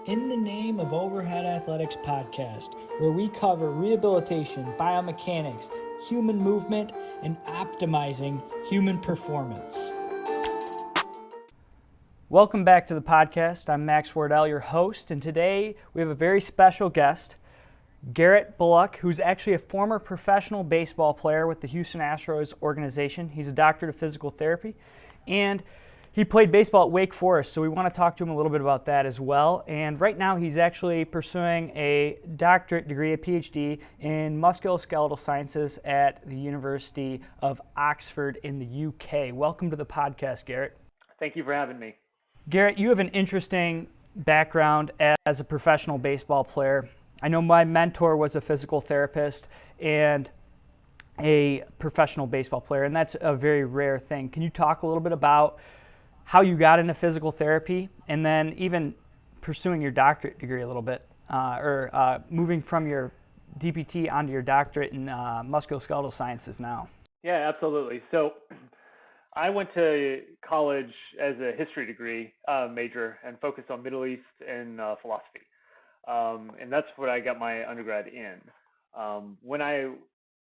In the Name of Overhead Athletics podcast, where we cover rehabilitation, biomechanics, human movement, and optimizing human performance. Welcome back to the podcast. I'm Max Wardell, your host, and today we have a very special guest, Garrett Bullock, who's actually a former professional baseball player with the Houston Astros organization. He's a doctorate of physical therapy, and he played baseball at Wake Forest, so we want to talk to him a little bit about that as well. And right now he's actually pursuing a doctorate degree, a PhD, in musculoskeletal sciences at the University of Oxford in the UK. Welcome to the podcast, Garrett. Thank you for having me. Garrett, you have an interesting background as a professional baseball player. I know my mentor was a physical therapist and a professional baseball player, and that's a very rare thing. Can you talk a little bit about how you got into physical therapy and then even pursuing your doctorate degree a little bit, or moving from your DPT onto your doctorate in musculoskeletal sciences now? Yeah, absolutely. So I went to college as a history degree major and focused on Middle East and philosophy. And that's what I got my undergrad in. When I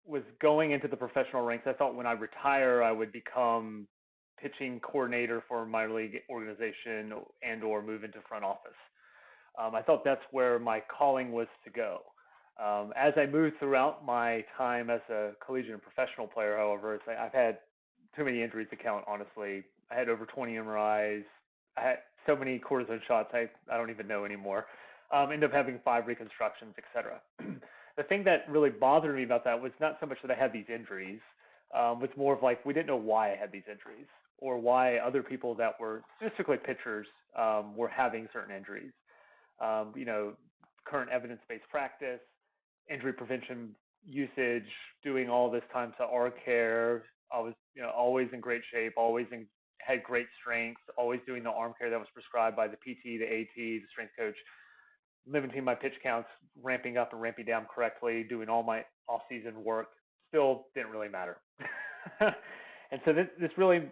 was going into the professional ranks, I thought when I retire, I would become pitching coordinator for a minor league organization and or move into front office. I thought that's where my calling was to go. As I moved throughout my time as a collegiate and professional player, however, I've had too many injuries to count, honestly. I had over 20 MRIs. I had so many cortisone shots, I don't even know anymore. Ended up having 5 reconstructions, etc. The thing that really bothered me about that was not so much that I had these injuries, was more of like we didn't know why I had these injuries or why other people that were specifically pitchers were having certain injuries. Current evidence-based practice, injury prevention usage, doing all this time to our care. I was always in great shape, had great strength, always doing the arm care that was prescribed by the PT, the AT, the strength coach, limiting my pitch counts, ramping up and ramping down correctly, doing all my off-season work. Still didn't really matter. And so this really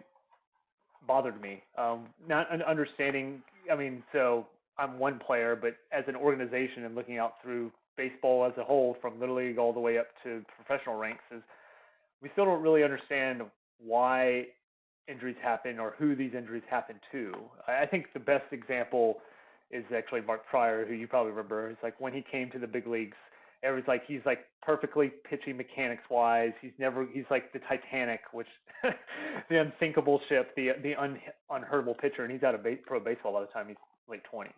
bothered me. Not understanding, so I'm one player, but as an organization and looking out through baseball as a whole, from Little League all the way up to professional ranks, is we still don't really understand why injuries happen or who these injuries happen to. I think the best example is actually Mark Pryor, who you probably remember. It's like when he came to the big leagues, everyone's like, he's like perfectly pitching mechanics wise. He's like the Titanic, which the unsinkable ship, the unhurtable pitcher, and he's out of pro baseball by the time he's late 20s.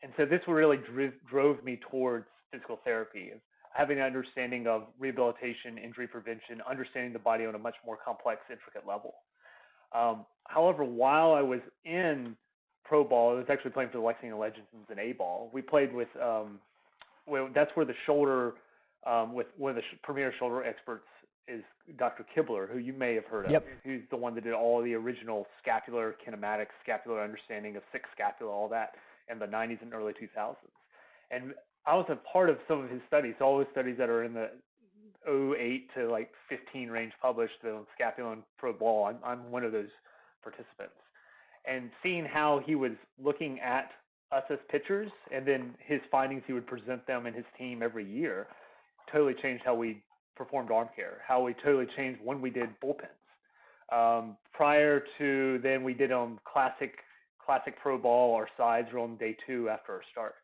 And so this really drove me towards physical therapy, having an understanding of rehabilitation, injury prevention, understanding the body on a much more complex, intricate level. However, while I was in pro ball, I was actually playing for the Lexington Legends in A-ball. We played with that's where the shoulder, with one of the premier shoulder experts is Dr. Kibler, who you may have heard of. Yep. Who's the one that did all the original scapular kinematics, scapular understanding of sixth scapula, all that in the 90s and early 2000s. And I was a part of some of his studies, all his studies that are in the 08 to like 15 range published on scapula and pro ball. I'm one of those participants. And seeing how he was looking at us as pitchers, and then his findings, he would present them and his team every year, totally changed how we performed arm care, how we totally changed when we did bullpens. Prior to then, we did classic pro ball, our sides were on day 2 after our start.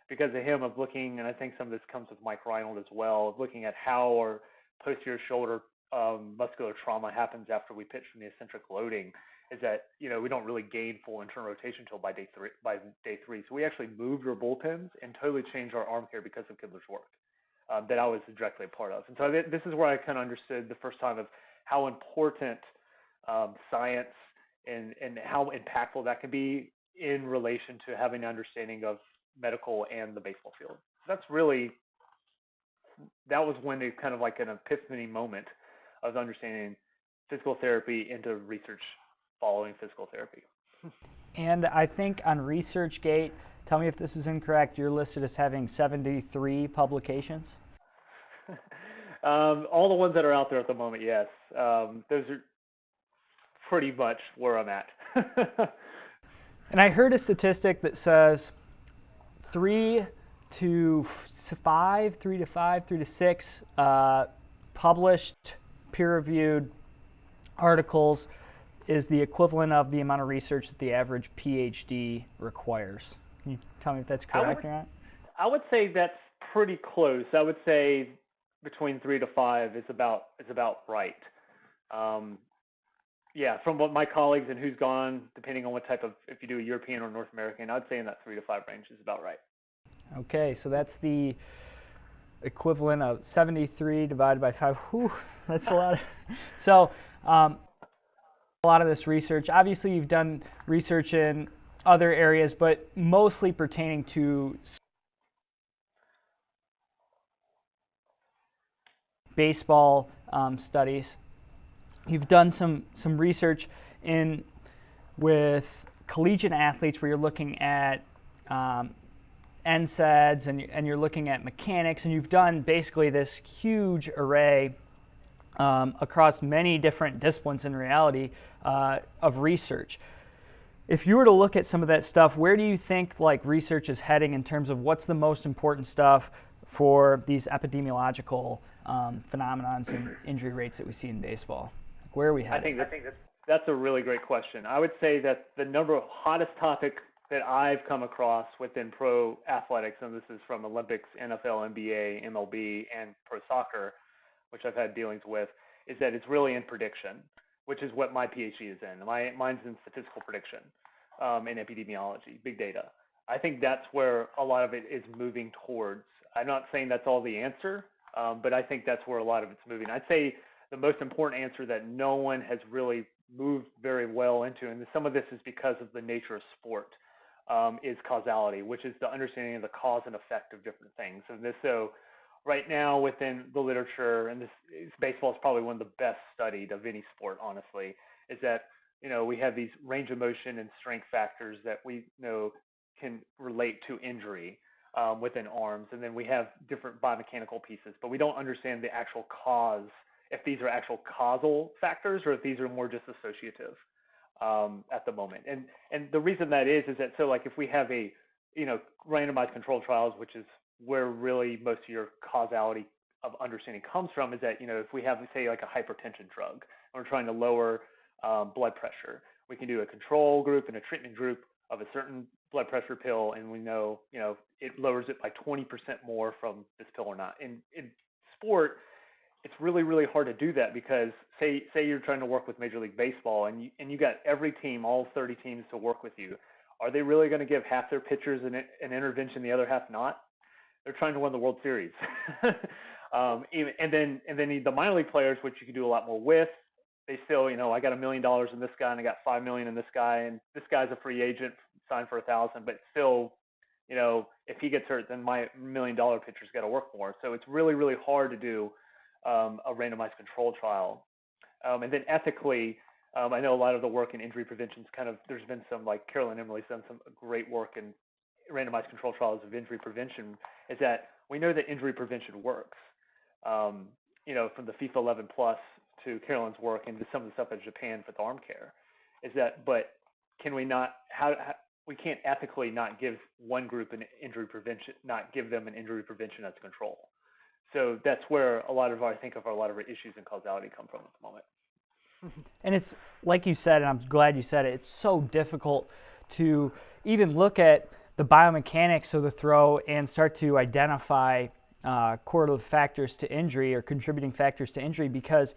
Because of him, of looking, and I think some of this comes with Mike Reinold as well, of looking at how our posterior shoulder muscular trauma happens after we pitch from the eccentric loading, is that we don't really gain full internal rotation until by day three. So we actually moved our bullpens and totally changed our arm care because of Kibler's work that I was directly a part of. And so this is where I kind of understood the first time of how important science and how impactful that can be in relation to having an understanding of medical and the baseball field. That was when it kind of like an epiphany moment of understanding physical therapy into research following physical therapy. And I think on ResearchGate, tell me if this is incorrect, you're listed as having 73 publications? All the ones that are out there at the moment, yes. Those are pretty much where I'm at. And I heard a statistic that says 3 to 5, 3 to 5, 3 to 6 published peer-reviewed articles is the equivalent of the amount of research that the average PhD requires. Can you tell me if that's correct or not? I would say that's pretty close. I would say between 3 to 5 is about right. Yeah, from what my colleagues and who's gone, depending on what type of, if you do a European or North American, I'd say in that 3 to 5 range is about right. Okay, so that's the equivalent of 73 divided by 5. Whew, that's a lot. So a lot of this research, obviously you've done research in other areas, but mostly pertaining to baseball studies. You've done some research with collegiate athletes where you're looking at NSAIDs and you're looking at mechanics, and you've done basically this huge array across many different disciplines in reality of research. If you were to look at some of that stuff, where do you think like research is heading in terms of what's the most important stuff for these epidemiological phenomenons and injury rates that we see in baseball? Where are we heading? I think that's a really great question. I would say that the hottest topic that I've come across within pro athletics, and this is from Olympics, NFL, NBA, MLB, and pro soccer, which I've had dealings with, is that it's really in prediction, which is what my PhD is in. Mine's in statistical prediction in epidemiology, big data. I think that's where a lot of it is moving towards. I'm not saying that's all the answer, but I think that's where a lot of it's moving. I'd say the most important answer that no one has really moved very well into, and some of this is because of the nature of sport, is causality, which is the understanding of the cause and effect of different things. So right now within the literature, and baseball is probably one of the best studied of any sport, honestly, is that we have these range of motion and strength factors that we know can relate to injury within arms, and then we have different biomechanical pieces, but we don't understand the actual cause, if these are actual causal factors or if these are more just associative at the moment. And the reason that is that, so like if we have a randomized controlled trials, which is where really most of your causality of understanding comes from, is that if we have, say, like a hypertension drug and we're trying to lower blood pressure, we can do a control group and a treatment group of a certain blood pressure pill, and we know it lowers it by 20% more from this pill or not. In sport, it's really, really hard to do that because say you're trying to work with Major League Baseball and you got every team, all 30 teams to work with you. Are they really going to give half their pitchers an intervention, the other half not? They're trying to win the World Series. And then the minor league players, which you can do a lot more with, they still, I got $1 million in this guy and I got $5 million in this guy, and this guy's a free agent, signed for $1,000, but still, if he gets hurt, then my $1 million pitcher's got to work more. So it's really, really hard to do a randomized control trial. And then ethically, I know a lot of the work in injury prevention is there's been some, like Carolyn Emily's done some great work in randomized control trials of injury prevention, is that we know that injury prevention works. From the FIFA 11 Plus to Carolyn's work and to some of the stuff in Japan with arm care, but can we not, we can't ethically not give one group an injury prevention, not give them an injury prevention as control. So that's where a lot of our issues in causality come from at the moment. And it's like you said, and I'm glad you said it, it's so difficult to even look at the biomechanics of the throw and start to identify correlative factors to injury or contributing factors to injury, because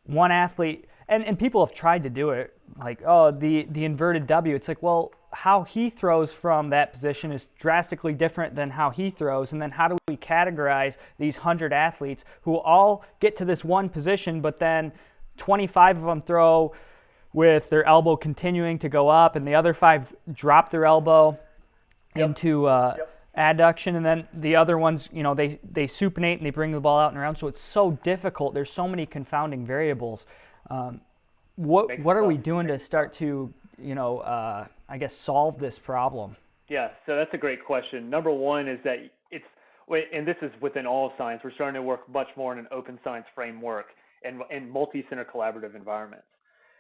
one athlete, and people have tried to do it, like, the inverted W. It's like, well, how he throws from that position is drastically different than how he throws, and then how do we categorize these 100 athletes who all get to this one position, but then 25 of them throw with their elbow continuing to go up, and the other 5 drop their elbow into adduction, and then the other ones, they supinate and they bring the ball out and around. So it's so difficult. There's so many confounding variables. What are we doing to start to, I guess, solve this problem? Yeah, so that's a great question. Number one is that and this is within all science, we're starting to work much more in an open science framework and multi-center collaborative environments.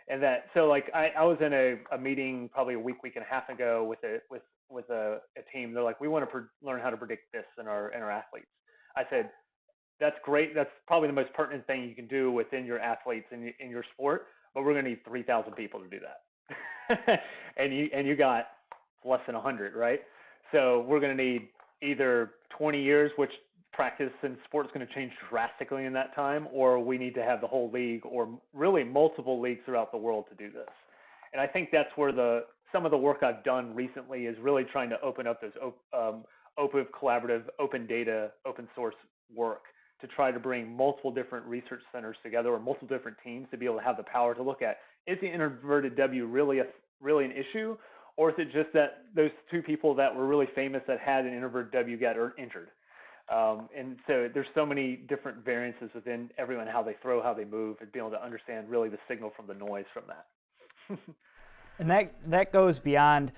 And that, so like I was in a meeting probably a week and a half ago with a team. They're like, we want to learn how to predict this in our athletes. I said, that's great. That's probably the most pertinent thing you can do within your athletes in your sport. But we're going to need 3,000 people to do that. and you got less than 100, right? So we're going to need either 20 years, which practice in sports is going to change drastically in that time, or we need to have the whole league or really multiple leagues throughout the world to do this. And I think that's where some of the work I've done recently is really trying to open up those open, collaborative, open data, open source work to try to bring multiple different research centers together or multiple different teams to be able to have the power to look at, is the inverted W really an issue, or is it just that those two people that were really famous that had an inverted W got injured? And so there's so many different variances within everyone, how they throw, how they move, and being able to understand really the signal from the noise from that. And that goes beyond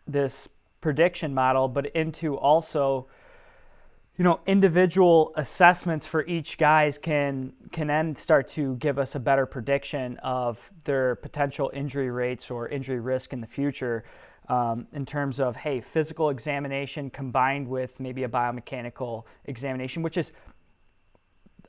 this prediction model, but into also, individual assessments for each guys can then start to give us a better prediction of their potential injury rates or injury risk in the future, in terms of, hey, physical examination combined with maybe a biomechanical examination, which is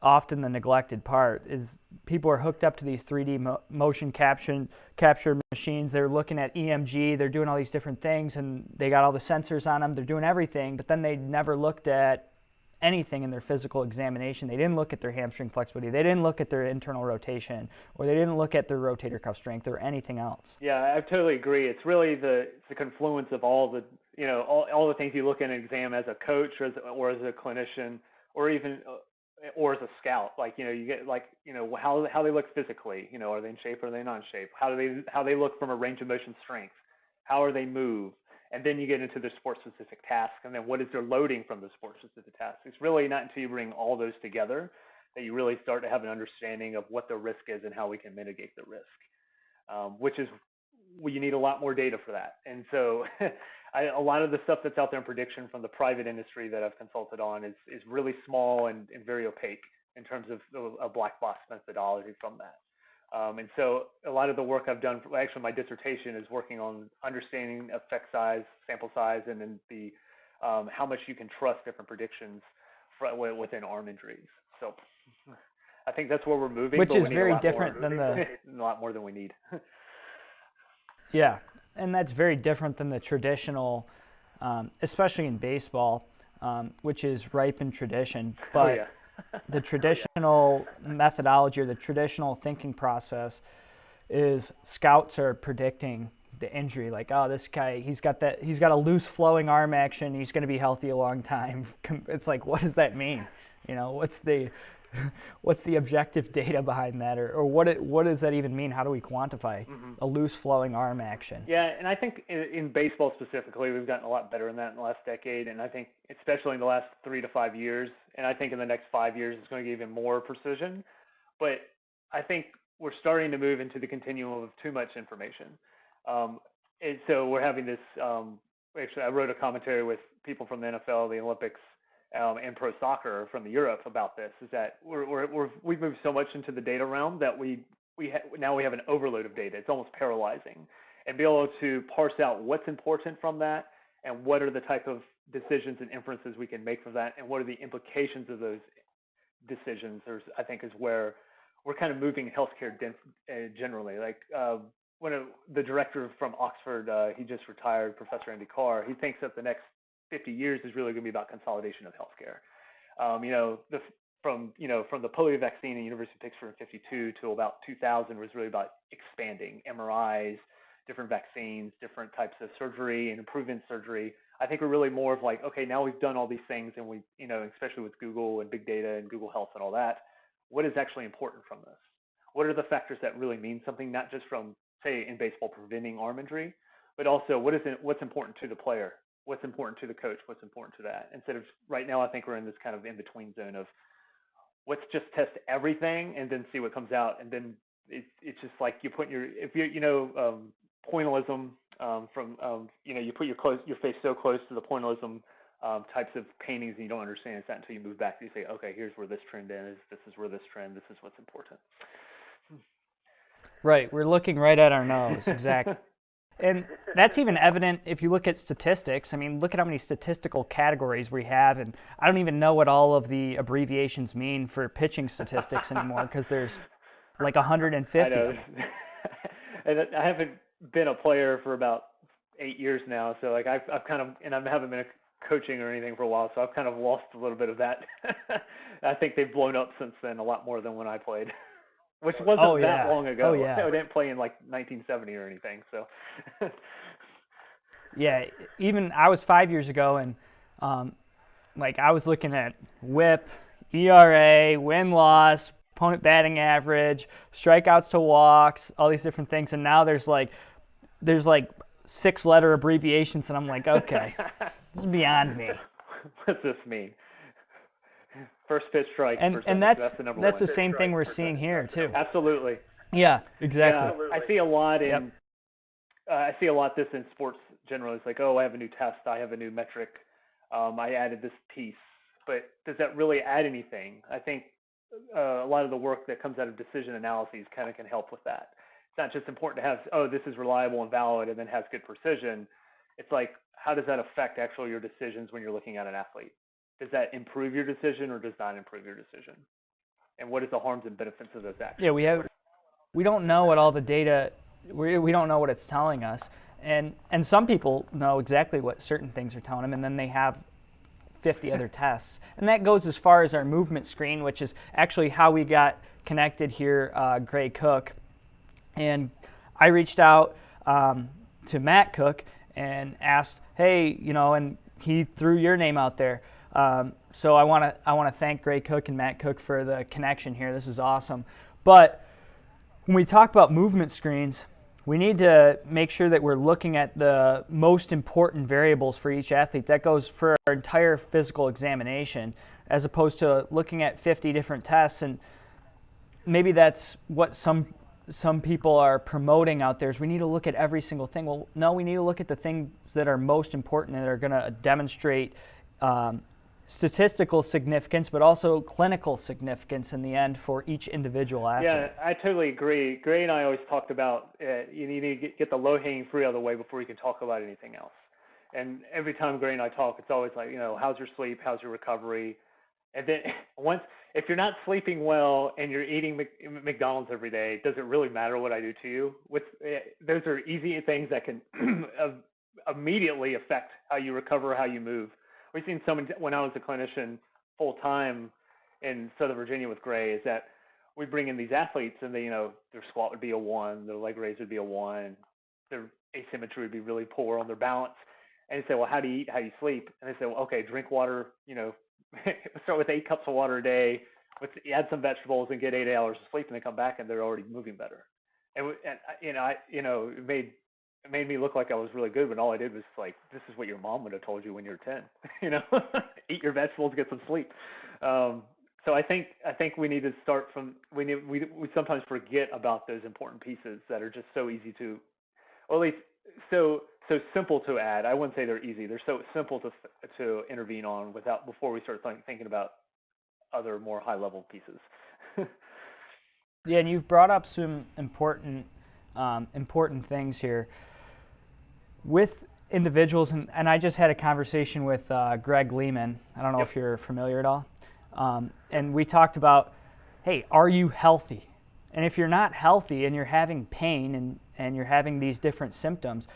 often the neglected part. Is people are hooked up to these 3D motion capture machines. They're looking at EMG. They're doing all these different things, and they got all the sensors on them. They're doing everything, but then they never looked at anything in their physical examination. They didn't look at their hamstring flexibility. They didn't look at their internal rotation, or they didn't look at their rotator cuff strength or anything else. Yeah, I totally agree. It's really the confluence of all the all the things you look at an exam as a coach or as a clinician or even or as a scout. Like you get how they look physically. Are they in shape or are they not in shape? How they look from a range of motion strength. How are they move? And then you get into the sport-specific task, and then what is their loading from the sport-specific task? It's really not until you bring all those together that you really start to have an understanding of what the risk is and how we can mitigate the risk, which is you need a lot more data for that. And so a lot of the stuff that's out there in prediction from the private industry that I've consulted on is really small and very opaque in terms of a black box methodology from that. And so a lot of the work I've done, actually my dissertation is working on understanding effect size, sample size, and then the how much you can trust different predictions within arm injuries. So I think that's where we're moving. Which is very different than a lot more than we need. Yeah, and that's very different than the traditional, especially in baseball, which is ripe in tradition. But oh, yeah. The traditional methodology or the traditional thinking process is scouts are predicting the injury, like, oh, this guy, he's got a loose flowing arm action, he's going to be healthy a long time. It's like, what does that mean? What's the objective data behind that, or what does that even mean? How do we quantify a loose flowing arm action? Yeah, and I think in baseball specifically, we've gotten a lot better in that in the last decade, and I think especially in the last 3 to 5 years, and I think in the next 5 years it's going to get even more precision. But I think we're starting to move into the continuum of too much information, and so we're having this. Actually, I wrote a commentary with people from the NFL, the Olympics, and pro soccer from Europe about this. Is that we've moved so much into the data realm that now we have an overload of data. It's almost paralyzing, and be able to parse out what's important from that and what are the type of decisions and inferences we can make from that, and what are the implications of those decisions. I think is where we're kind of moving healthcare generally. Like the director from Oxford, he just retired, Professor Andy Carr. He thinks that the next 50 years is really going to be about consolidation of healthcare. From the polio vaccine in the University of Pittsburgh in 52 to about 2000 was really about expanding MRIs, different vaccines, different types of surgery and improving surgery. I think we're really more of like, okay, now we've done all these things, and we, especially with Google and big data and Google Health and all that, what is actually important from this? What are the factors that really mean something, not just from, say, in baseball, preventing arm injury, but also what's important to the player, what's important to the coach, what's important to that. Instead of right now, I think we're in this kind of in-between zone of let's just test everything and then see what comes out. And then it's just like you put pointillism you put your face so close to the pointillism types of paintings, and you don't understand it's not until you move back and you say, okay, here's where this trend is, this is where this trend, this is what's important. Right, we're looking right at our nose, exactly. And that's even evident if you look at statistics. I mean, look at how many statistical categories we have, and I don't even know what all of the abbreviations mean for pitching statistics anymore because there's like 150 I know. of them. And I haven't been a player for about 8 years now, so like I've kind of, and I haven't been coaching or anything for a while, so I've kind of lost a little bit of that. I think they've blown up since then a lot more than when I played. Which wasn't that long ago. Oh, yeah. I didn't play in like 1970 or anything. So. Yeah, even I was 5 years ago, and like I was looking at WHIP, ERA, win-loss, opponent batting average, strikeouts to walks, all these different things, and now there's like 6-letter abbreviations, and I'm like, okay, this is beyond me. What's this mean? First pitch strike. And that's the same thing we're seeing here too. Absolutely. Yeah, exactly. Yeah, I see a lot in this in sports generally. It's like, oh, I have a new test, I have a new metric, I added this piece, but does that really add anything? I think a lot of the work that comes out of decision analyses kind of can help with that. It's not just important to have, oh, this is reliable and valid and then has good precision. It's like, how does that affect actually your decisions when you're looking at an athlete? Does that improve your decision or does not improve your decision? And what is the harms and benefits of those actions? Yeah, we don't know what all the data, we don't know what it's telling us. And some people know exactly what certain things are telling them, and then they have 50 other tests. And that goes as far as our movement screen, which is actually how we got connected here, Gray Cook. And I reached out to Matt Cook and asked, hey, and he threw your name out there. So I want to thank Gray Cook and Matt Cook for the connection here. This is awesome. But when we talk about movement screens, we need to make sure that we're looking at the most important variables for each athlete. That goes for our entire physical examination, as opposed to looking at 50 different tests. And maybe that's what some people are promoting out there, is we need to look at every single thing. Well, no, we need to look at the things that are most important and that are going to demonstrate statistical significance, but also clinical significance in the end for each individual athlete. Yeah, I totally agree. Gray and I always talked about you need to get the low-hanging fruit out of the way before you can talk about anything else. And every time Gray and I talk, it's always like, how's your sleep? How's your recovery? And then if you're not sleeping well and you're eating McDonald's every day, does it really matter what I do to you? Those are easy things that can immediately affect how you recover, how you move. We've seen so many, when I was a clinician full time in Southern Virginia with Gray, is that we bring in these athletes and they, their squat would be a 1, their leg raise would be a 1, their asymmetry would be really poor on their balance. And they say, well, how do you eat, how do you sleep? And they say, well, okay, drink water, start with 8 cups of water a day, add some vegetables and get 8 hours of sleep, and they come back and they're already moving better. And it made me look like I was really good, but all I did was like, this is what your mom would have told you when you were 10, eat your vegetables, get some sleep. So I think we need to start from, we sometimes forget about those important pieces that are just so easy to, or at least so simple to add. I wouldn't say they're easy. They're so simple to intervene on before we start thinking about other more high level pieces. Yeah, and you've brought up some important things here with individuals, and I just had a conversation with Greg Lehman. I don't know if you're familiar at all. And we talked about, hey, are you healthy? And if you're not healthy and you're having pain and you're having these different symptoms,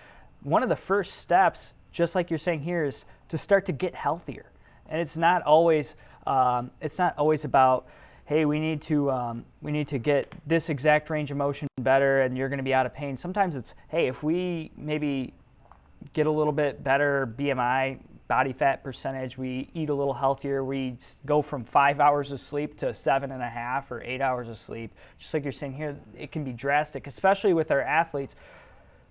one of the first steps, just like you're saying here, is to start to get healthier. And it's not always about, hey, we need to get this exact range of motion better and you're going to be out of pain. Sometimes it's, hey, if we maybe get a little bit better BMI, body fat percentage, we eat a little healthier, we go from 5 hours of sleep to 7.5 or 8 hours of sleep. Just like you're saying here, it can be drastic, especially with our athletes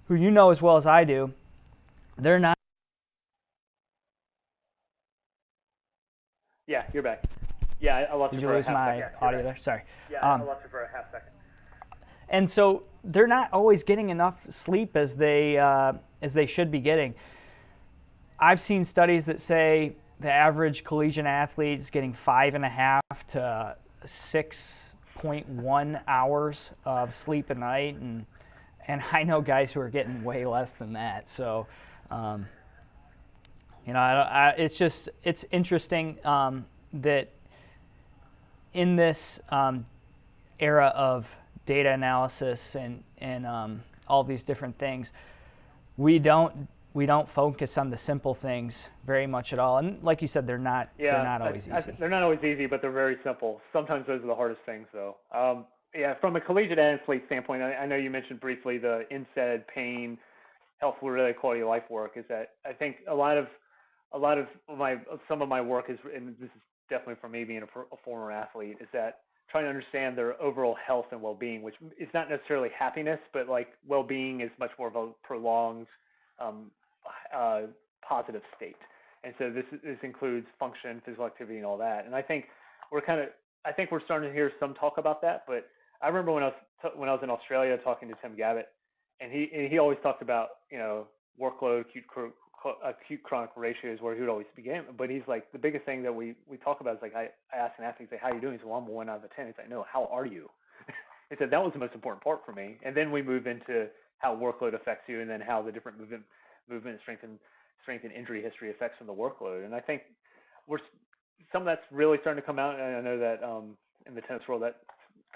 who, as well as I do, they're not. Yeah, you're back. Yeah, I lost you for a half second. Did you lose my audio there? Sorry. Yeah, I lost you for a half second. And so they're not always getting enough sleep as they should be getting. I've seen studies that say the average collegiate athlete is getting 5.5 to 6 0.1 hours of sleep a night, and I know guys who are getting way less than that. So, it's interesting that in this era of data analysis and all these different things, we don't focus on the simple things very much at all. And like you said, they're not always easy. They're not always easy, but they're very simple. Sometimes those are the hardest things, though. From a collegiate athlete standpoint, I know you mentioned briefly the NSAID, pain, health-related quality of life work. Is that I think some of my work is, and this is definitely for me being a former athlete, is that trying to understand their overall health and well-being, which is not necessarily happiness, but like well-being is much more of a prolonged positive state. And so this includes function, physical activity, and all that. And I think we're starting to hear some talk about that. But I remember when I was in Australia talking to Tim Gavitt, and he always talked about workload, acute chronic ratios, where he would always begin. But he's like, the biggest thing that we talk about is like, I ask an athlete, say, how are you doing? He said, well, I'm a 1 out of 10. He's like, no, how are you? He said that was the most important part for me. And then we move into how workload affects you, and then how the different movement, strength and injury history affects from the workload. And I think some of that's really starting to come out. And I know that in the tennis world that's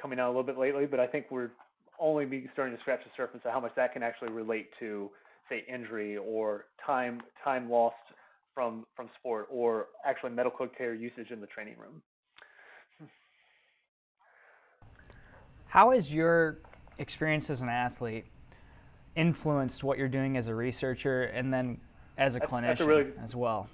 coming out a little bit lately, but I think we're only starting to scratch the surface of how much that can actually relate to, say, injury or time lost from sport, or actually medical care usage in the training room. How has your experience as an athlete influenced what you're doing as a researcher and then as a clinician as well?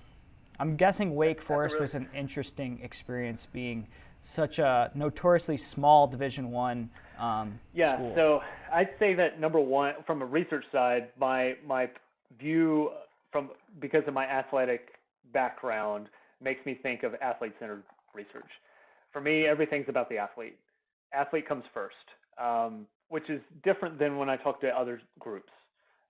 I'm guessing Wake Forest was an interesting experience, being such a notoriously small Division I school. So I'd say that number one, from a research side, my view because of my athletic background makes me think of athlete-centered research. For me, everything's about the athlete. Athlete comes first, which is different than when I talk to other groups.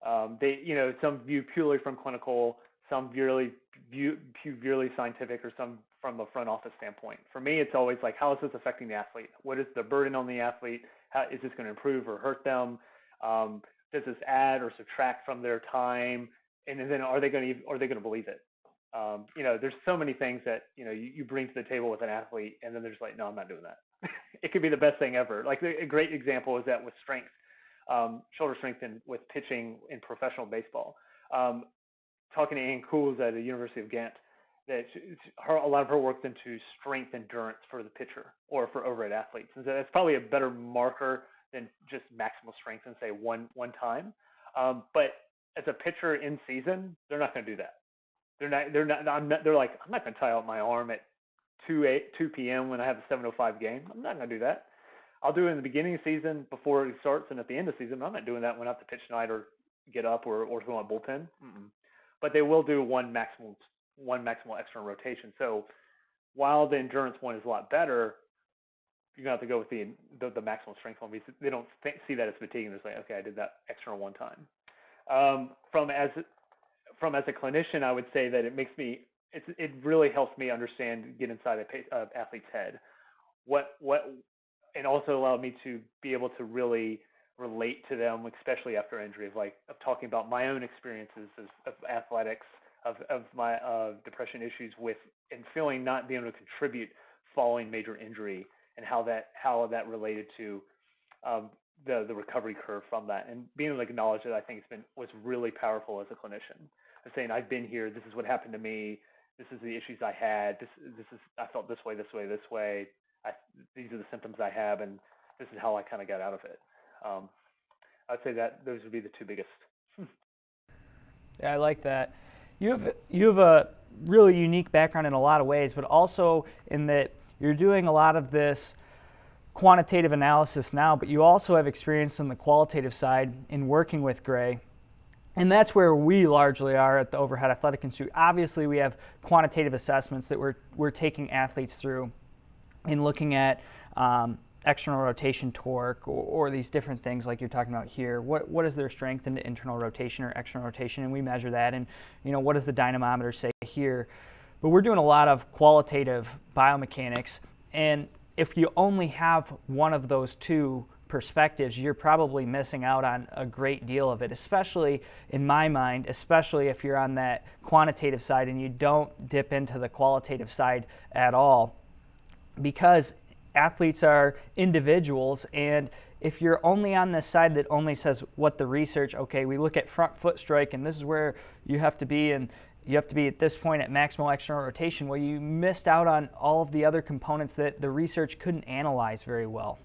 Some view purely from clinical, some view purely scientific, or some from a front office standpoint. For me, it's always like, how is this affecting the athlete? What is the burden on the athlete? How is this going to improve or hurt them? Does this add or subtract from their time? And then are they going to believe it? There's so many things that you bring to the table with an athlete, and then they're just like, no, I'm not doing that. It could be the best thing ever. Like a great example is that with strength, shoulder strength, and with pitching in professional baseball. Talking to Ann Cools at the University of Ghent, that a lot of her work's into strength endurance for the pitcher or for overhead athletes, and so that's probably a better marker than just maximal strength and say one time. But as a pitcher in season, they're not going to do that. They're like, I'm not going to tie out my arm at 2 p.m. when I have a 7:05 game. I'm not going to do that. I'll do it in the beginning of the season before it starts, and at the end of the season, I'm not doing that when I have to pitch tonight or get up or go on bullpen. But they will do one maximal external rotation. So while the endurance one is a lot better, you're going to have to go with the maximal strength one, because they don't see that as fatigue, and they're like, okay, I did that external one time. From as a clinician, I would say that it really helps me get inside an athlete's head, and also allowed me to be able to really relate to them, especially after injury, of talking about my own experiences of athletics, of my depression issues and feeling not being able to contribute following major injury, and how that related to the recovery curve from that, and being able to acknowledge that, I think was really powerful as a clinician. Of saying, I've been here, this is what happened to me, this is the issues I had, I felt this way, these are the symptoms I have, and this is how I kind of got out of it. I'd say that those would be the two biggest. Yeah, I like that. You have a really unique background in a lot of ways, but also in that you're doing a lot of this quantitative analysis now, but you also have experience on the qualitative side in working with Gray. And that's where we largely are at the Overhead Athletic Institute. Obviously, we have quantitative assessments that we're taking athletes through in looking at external rotation torque or these different things like you're talking about here. What is their strength in internal rotation or external rotation? And we measure that. And what does the dynamometer say here? But we're doing a lot of qualitative biomechanics. And if you only have one of those two perspectives, you're probably missing out on a great deal of it, especially in my mind, especially if you're on that quantitative side and you don't dip into the qualitative side at all, because athletes are individuals, and if you're only on this side that only says what the research, okay, we look at front foot strike and this is where you have to be, and you have to be at this point at maximal external rotation, well, you missed out on all of the other components that the research couldn't analyze very well.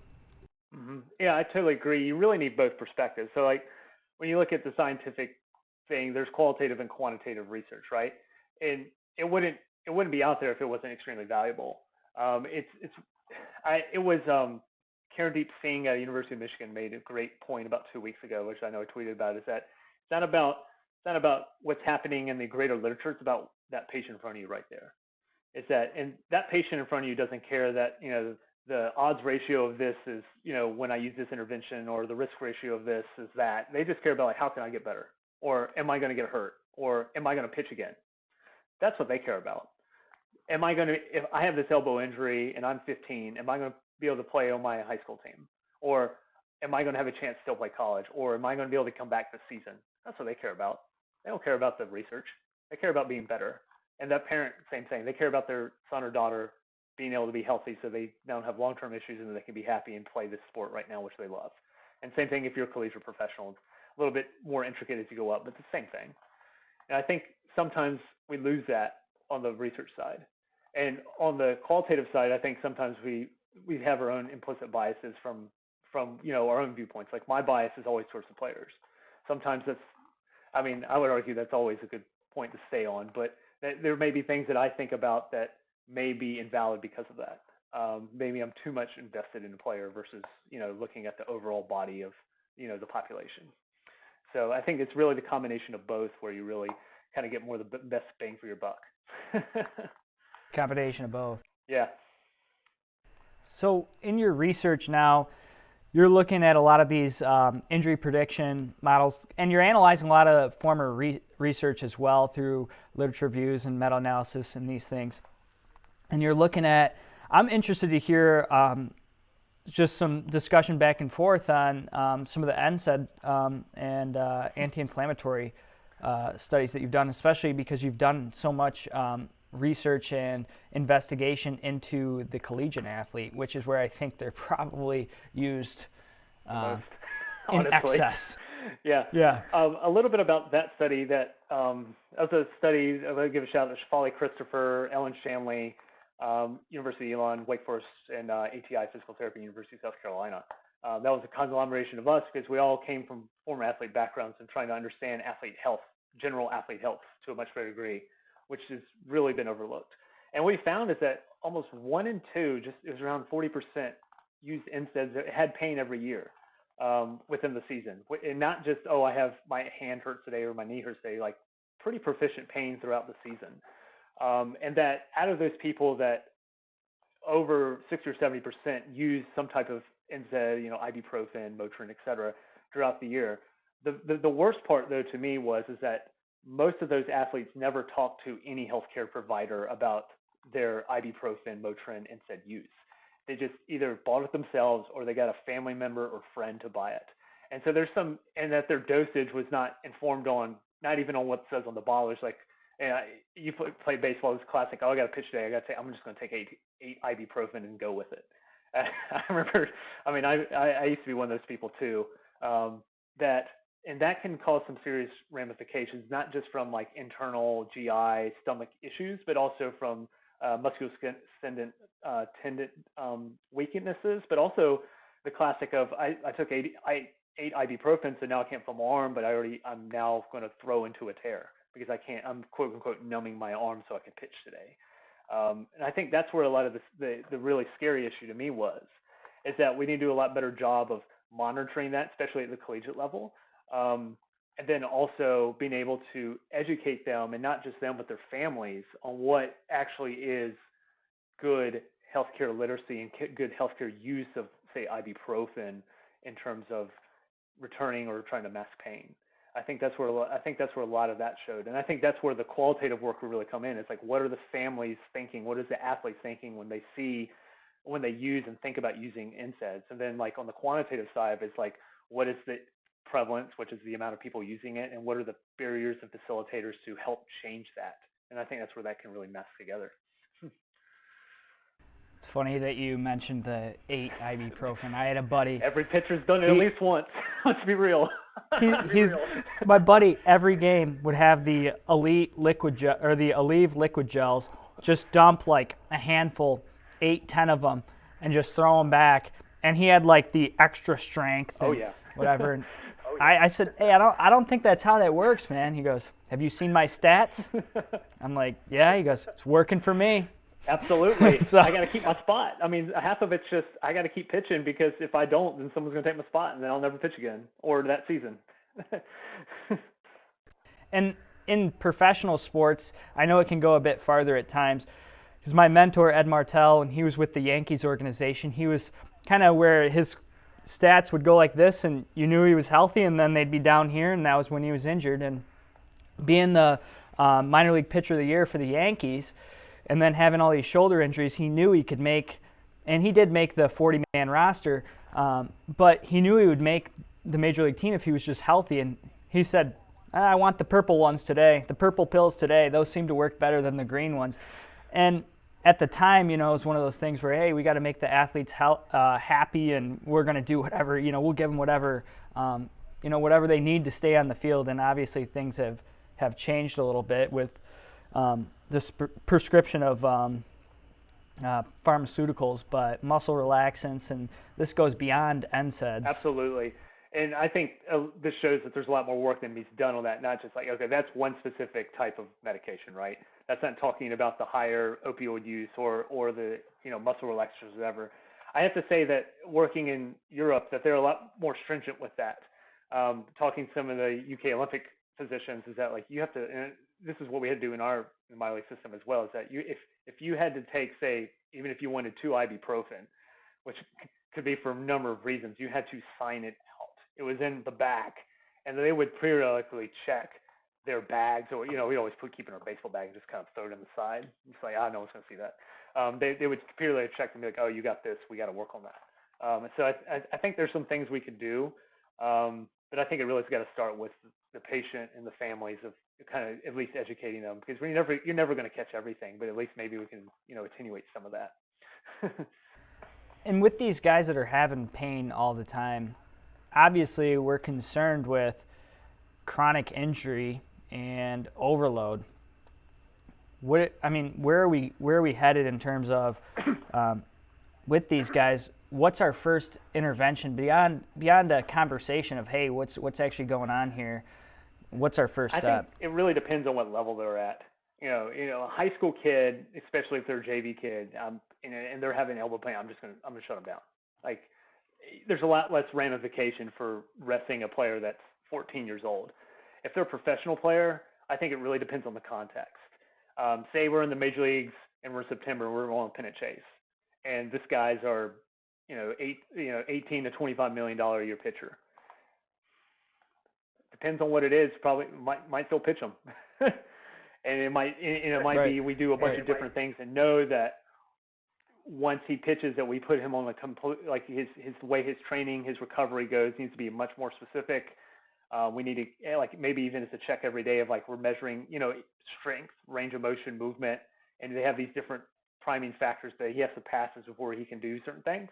Mm-hmm. Yeah, I totally agree. You really need both perspectives. So like when you look at the scientific thing, there's qualitative and quantitative research, right? And it wouldn't be out there if it wasn't extremely valuable. It was Karendeep Singh at the University of Michigan made a great point about 2 weeks ago, which I know I tweeted about, is that it's not about what's happening in the greater literature, it's about that patient in front of you right there. It's that, and that patient in front of you doesn't care that, the odds ratio of this is, when I use this intervention, or the risk ratio of this is that. They just care about, like, how can I get better? Or am I going to get hurt? Or am I going to pitch again? That's what they care about. If I have this elbow injury and I'm 15, am I going to be able to play on my high school team? Or am I going to have a chance to still play college? Or am I going to be able to come back this season? That's what they care about. They don't care about the research. They care about being better. And that parent, same thing. They care about their son or daughter being able to be healthy so they don't have long-term issues and they can be happy and play this sport right now, which they love. And same thing if you're a collegiate professional. It's a little bit more intricate as you go up, but it's the same thing. And I think sometimes we lose that on the research side. And on the qualitative side, I think sometimes we have our own implicit biases from our own viewpoints. Like my bias is always towards the players. Sometimes I would argue that's always a good point to stay on, but there may be things that I think about that may be invalid because of that. Maybe I'm too much invested in a player versus, looking at the overall body of, the population. So I think it's really the combination of both where you really kind of get more the best bang for your buck. Combination of both. Yeah. So in your research now, you're looking at a lot of these injury prediction models, and you're analyzing a lot of former research as well through literature reviews and meta-analysis and these things. And you're looking at, I'm interested to hear just some discussion back and forth on some of the NSAID and anti-inflammatory studies that you've done, especially because you've done so much research and investigation into the collegiate athlete, which is where I think they're probably used in excess. Yeah. Yeah. A little bit about that study. That was a study. I'm going to give a shout out to Folly Christopher, Ellen Shanley, University of Elon, Wake Forest, and ATI Physical Therapy, University of South Carolina. That was a conglomeration of us because we all came from former athlete backgrounds and trying to understand athlete health, general athlete health to a much better degree, which has really been overlooked. And what we found is that almost 1 in 2, it was around 40%, used NSAIDs that had pain every year within the season. And not just, I have my hand hurts today or my knee hurts today, like pretty proficient pain throughout the season. And that out of those people that over 60 or 70% use some type of NSAID, ibuprofen, Motrin, et cetera, throughout the year. The worst part, though, to me is that most of those athletes never talked to any healthcare provider about their ibuprofen, Motrin, NSAID use. They just either bought it themselves or they got a family member or friend to buy it. And so and that their dosage was not informed on, not even on what it says on the bottle. It's like, you play baseball, it's classic. I got to pitch today. I'm just going to take eight ibuprofen and go with it. I remember, I used to be one of those people too, and that can cause some serious ramifications, not just from like internal GI stomach issues, but also from musculoskeletal tendon weaknesses, but also the classic of I took eight ibuprofen, so now I can't feel my arm, but I'm now going to throw into a tear because I'm quote unquote numbing my arm so I can pitch today. And I think that's where a lot of the really scary issue to me is that we need to do a lot better job of monitoring that, especially at the collegiate level. And then also being able to educate them, and not just them, but their families, on what actually is good healthcare literacy and good healthcare use of, say, ibuprofen in terms of returning or trying to mask pain. I think that's where a lot of that showed, and I think that's where the qualitative work will really come in. It's like, what are the families thinking? What is the athletes thinking when they see when they use and think about using NSAIDs. And then like on the quantitative side, it's like, what is the prevalence, which is the amount of people using it, and what are the barriers and facilitators to help change that? And I think that's where that can really mess together. It's funny that you mentioned the 8 ibuprofen. I had a buddy. Every pitcher's done it at least once. Let's be real. My buddy every game would have the Elite liquid gel, or the Aleve liquid gels, just dump like a handful, 8, 10 of them, and just throw them back. And he had like the extra strength. And whatever. And I said, hey, I don't think that's how that works, man. He goes, have you seen my stats? I'm like, yeah. He goes, it's working for me. Absolutely. So, I got to keep my spot. I mean, half of it's just I got to keep pitching, because if I don't, then someone's going to take my spot, and then I'll never pitch again, or that season. And in professional sports, I know it can go a bit farther at times. Because my mentor, Ed Martel, and he was with the Yankees organization, he was kind of where his stats would go like this, and you knew he was healthy, and then they'd be down here, and that was when he was injured. And being the minor league pitcher of the year for the Yankees, and then having all these shoulder injuries, he knew he could make, and he did make the 40-man roster, but he knew he would make the major league team if he was just healthy. And he said, I want the purple ones today, the purple pills today. Those seem to work better than the green ones. And at the time, it was one of those things where, hey, we got to make the athletes happy, and we're going to do whatever, we'll give them whatever, whatever they need to stay on the field. And obviously things have changed a little bit with this prescription of pharmaceuticals, but muscle relaxants, and this goes beyond NSAIDs. Absolutely. And I think this shows that there's a lot more work that needs done on that, not just like, okay, that's one specific type of medication, right? That's not talking about the higher opioid use or the muscle relaxers or whatever. I have to say that working in Europe, that they're a lot more stringent with that. Talking to some of the UK Olympic physicians, is that like you have to, and this is what we had to do in our minor league system as well, is that if you had to take, say, even if you wanted 2 ibuprofen, which could be for a number of reasons, you had to sign it out. It was in the back, and they would periodically check their bags, or we always keep in our baseball bag and just kind of throw it in the side. It's like, no one's going to see that. They would periodically check and be like, oh, you got this, we got to work on that. And so I think there's some things we could do, but I think it really's got to start with the patient and the families, of kind of at least educating them, because you're never going to catch everything, but at least maybe we can attenuate some of that. And with these guys that are having pain all the time, obviously we're concerned with chronic injury and overload. Where are we headed in terms of with these guys? What's our first intervention beyond a conversation of, hey, what's actually going on here? What's our first step? I think it really depends on what level they're at. A high school kid, especially if they're a JV kid, and they're having elbow pain, I'm gonna shut them down. Like, there's a lot less ramification for resting a player that's 14 years old. If they're a professional player, I think it really depends on the context. Say we're in the major leagues and we're in September, and we're on a pennant chase, and this guy's our 18 to $25 million a year pitcher. Depends on what it is. Probably might still pitch them, and it might be we do a bunch of different things, and know that once he pitches, that we put him on a complete, like his way his training, his recovery goes needs to be much more specific. We need to, like, maybe even as a check every day of, like, we're measuring strength, range of motion, movement, and they have these different priming factors that he has to pass before he can do certain things.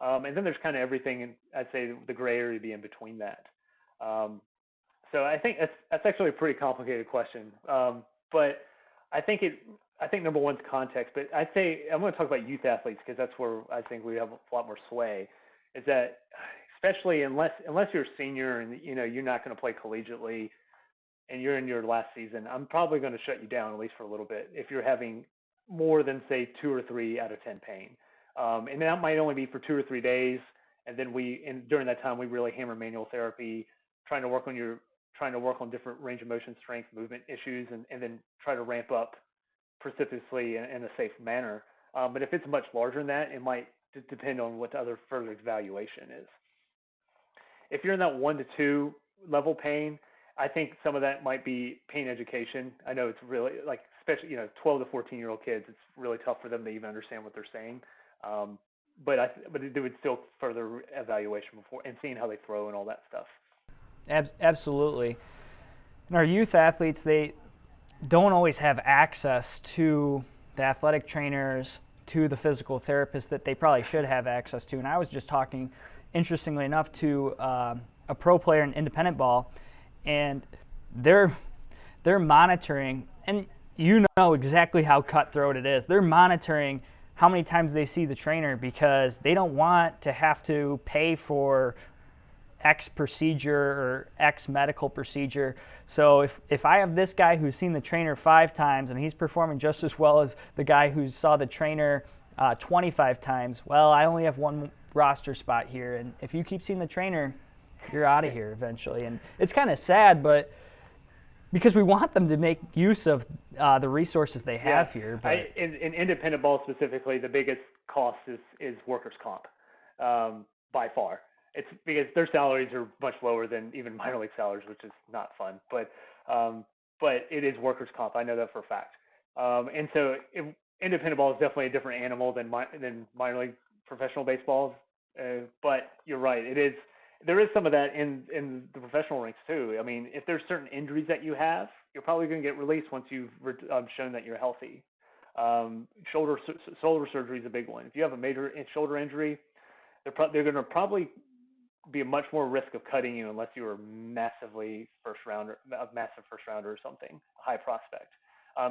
And then there's kind of everything, and I'd say the gray area would be in between that. So I think that's actually a pretty complicated question. But I think number one's context. But I'd say I'm going to talk about youth athletes, because that's where I think we have a lot more sway. Is that especially unless you're a senior and you're not going to play collegiately and you're in your last season, I'm probably going to shut you down at least for a little bit if you're having more than, say, 2 or 3 out of 10 pain. And that might only be for 2 or 3 days, and then during that time we really hammer manual therapy, trying to work on different range of motion, strength, movement issues, and then try to ramp up precipitously in a safe manner. But if it's much larger than that, it might depend on what the other further evaluation is. If you're in that 1 to 2 level pain, I think some of that might be pain education. I know it's really, like, especially 12 to 14-year-old kids, it's really tough for them to even understand what they're saying. But it would still further evaluation before and seeing how they throw and all that stuff. Absolutely. And our youth athletes, they don't always have access to the athletic trainers, to the physical therapists that they probably should have access to. And I was just talking, interestingly enough, to a pro player in independent ball, and they're monitoring, and you know exactly how cutthroat it is. They're monitoring how many times they see the trainer because they don't want to have to pay for X procedure or X medical procedure. So if I have this guy who's seen the trainer 5 times and he's performing just as well as the guy who saw the trainer 25 times, well, I only have one roster spot here. And if you keep seeing the trainer, you're out of here eventually. And it's kind of sad, but because we want them to make use of the resources they have here. But in independent ball specifically, the biggest cost is workers' comp by far. It's because their salaries are much lower than even minor league salaries, which is not fun. But it is workers' comp. I know that for a fact. And so independent ball is definitely a different animal than minor league professional baseballs. But you're right. There is some of that in the professional ranks too. I mean, if there's certain injuries that you have, you're probably going to get released once you've shown that you're healthy. Shoulder surgery is a big one. If you have a major shoulder injury, they're going to probably be a much more risk of cutting you unless you were a massive first rounder or something, a high prospect.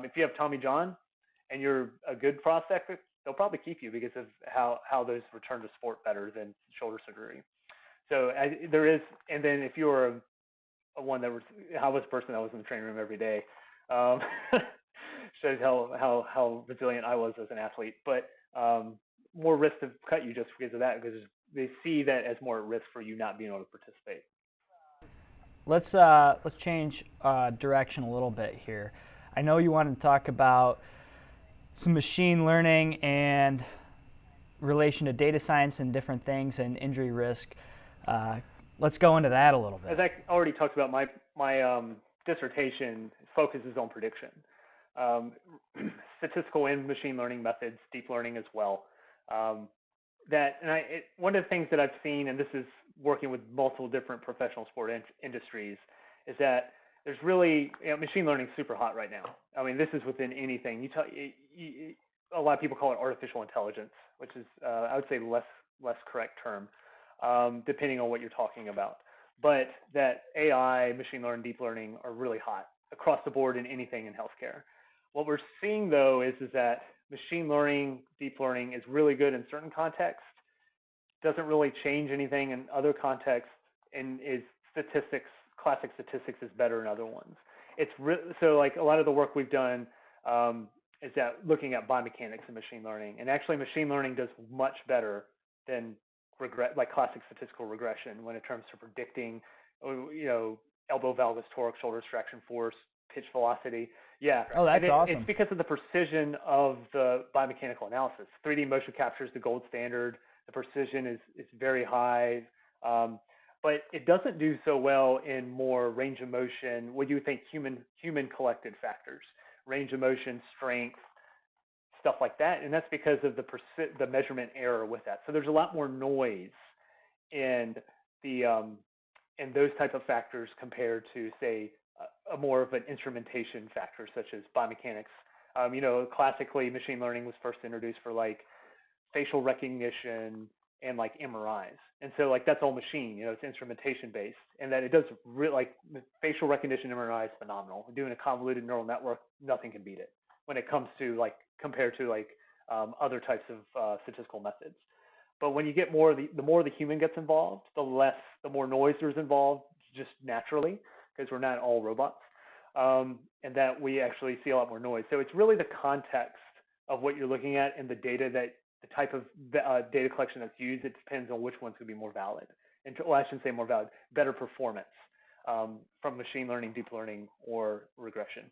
If you have Tommy John and you're a good prospect, they'll probably keep you because of how those return to sport better than shoulder surgery. So there is, and then if you were I was a person that was in the training room every day, shows how resilient I was as an athlete. But more risk to cut you just because of that, because they see that as more at risk for you not being able to participate. Let's change direction a little bit here. I know you wanted to talk about some machine learning and relation to data science and different things and injury risk. Let's go into that a little bit. As I already talked about, my dissertation focuses on prediction, statistical and machine learning methods, deep learning as well. One of the things that I've seen, and this is working with multiple different professional sport industries, is that there's really, machine learning is super hot right now. I mean, this is within anything. A lot of people call it artificial intelligence, which is, I would say, less correct term, depending on what you're talking about. But that AI, machine learning, deep learning are really hot across the board in anything in healthcare. What we're seeing, though, is that machine learning, deep learning is really good in certain contexts, doesn't really change anything in other contexts, and is classic statistics is better in other ones. So like a lot of the work we've done is that looking at biomechanics and machine learning, and actually machine learning does much better than like classic statistical regression when it comes to predicting, elbow valgus torque, shoulder extraction force, pitch velocity. Yeah. Oh, that's awesome. It's because of the precision of the biomechanical analysis. 3D motion capture is the gold standard. The precision is very high, but it doesn't do so well in more range of motion. What do you think human collected factors, range of motion, strength, stuff like that, and that's because of the measurement error with that. So there's a lot more noise in those type of factors compared to, say, a more of an instrumentation factor such as biomechanics. Classically, machine learning was first introduced for like facial recognition and like MRIs, and so like that's all machine. It's instrumentation based, and that it does like facial recognition MRI is phenomenal. Doing a convoluted neural network, nothing can beat it when it comes to like compared to like other types of statistical methods. But when you get the more the human gets involved, the more noise there's involved just naturally, because we're not all robots, and that we actually see a lot more noise. So it's really the context of what you're looking at and the data the type of data collection that's used. It depends on which one's going to be more valid. I shouldn't say more valid, better performance from machine learning, deep learning, or regression.